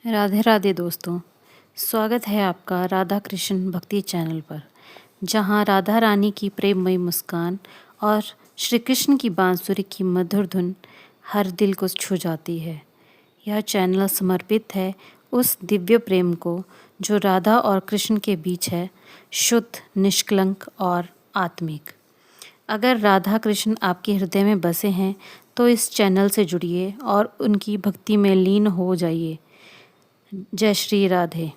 राधे राधे दोस्तों, स्वागत है आपका राधा कृष्ण भक्ति चैनल पर, जहां राधा रानी की प्रेममयी मुस्कान और श्री कृष्ण की बांसुरी की मधुर धुन हर दिल को छू जाती है। यह चैनल समर्पित है उस दिव्य प्रेम को जो राधा और कृष्ण के बीच है, शुद्ध, निष्कलंक और आत्मिक। अगर राधा कृष्ण आपके हृदय में बसे हैं तो इस चैनल से जुड़िए और उनकी भक्ति में लीन हो जाइए। जय श्री राधे।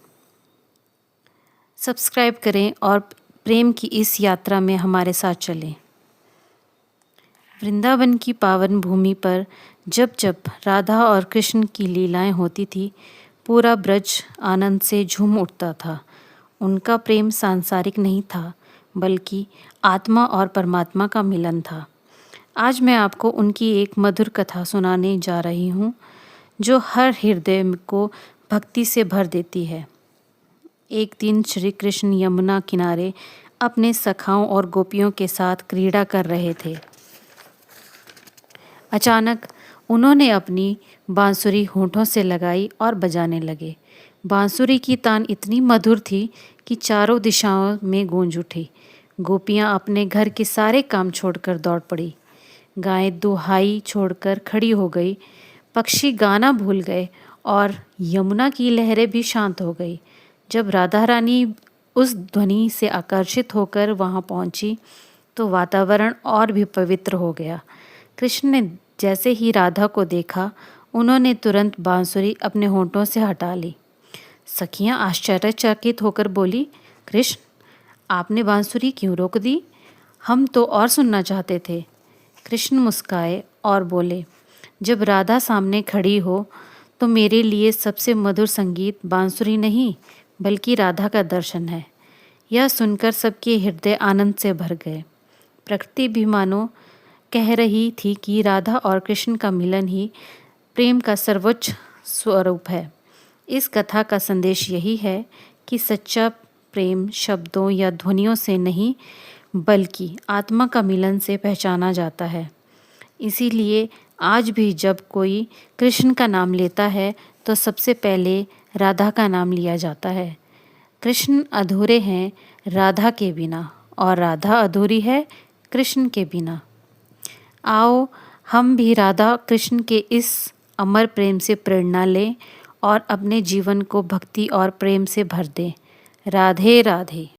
सब्सक्राइब करें और प्रेम की इस यात्रा में हमारे साथ चलें। वृंदावन की पावन भूमि पर जब जब राधा और कृष्ण की लीलाएं होती थी, पूरा ब्रज आनंद से झूम उठता था। उनका प्रेम सांसारिक नहीं था, बल्कि आत्मा और परमात्मा का मिलन था। आज मैं आपको उनकी एक मधुर कथा सुनाने जा रही हूँ, जो हर हृदय को भक्ति से भर देती है। एक दिन श्री कृष्ण यमुना किनारे अपने सखाओं और गोपियों के साथ क्रीड़ा कर रहे थे। अचानक उन्होंने अपनी बांसुरी होठों से लगाई और बजाने लगे। बांसुरी की तान इतनी मधुर थी कि चारों दिशाओं में गूंज उठी। गोपियाँ अपने घर के सारे काम छोड़कर दौड़ पड़ी। गायें दुहाई छोड़कर खड़ी हो गई, पक्षी गाना भूल गए और यमुना की लहरें भी शांत हो गई। जब राधा रानी उस ध्वनि से आकर्षित होकर वहां पहुंची तो वातावरण और भी पवित्र हो गया। कृष्ण ने जैसे ही राधा को देखा, उन्होंने तुरंत बांसुरी अपने होठों से हटा ली। सखियां आश्चर्यचकित होकर बोली, कृष्ण, आपने बांसुरी क्यों रोक दी? हम तो और सुनना चाहते थे। कृष्ण मुस्काए और बोले, जब राधा सामने खड़ी हो तो मेरे लिए सबसे मधुर संगीत बांसुरी नहीं, बल्कि राधा का दर्शन है। यह सुनकर सबके हृदय आनंद से भर गए। प्रकृति भी मानो कह रही थी कि राधा और कृष्ण का मिलन ही प्रेम का सर्वोच्च स्वरूप है। इस कथा का संदेश यही है कि सच्चा प्रेम शब्दों या ध्वनियों से नहीं, बल्कि आत्मा का मिलन से पहचाना जाता है। इसीलिए आज भी जब कोई कृष्ण का नाम लेता है तो सबसे पहले राधा का नाम लिया जाता है। कृष्ण अधूरे हैं राधा के बिना, और राधा अधूरी है कृष्ण के बिना। आओ हम भी राधा कृष्ण के इस अमर प्रेम से प्रेरणा लें और अपने जीवन को भक्ति और प्रेम से भर दें। राधे राधे।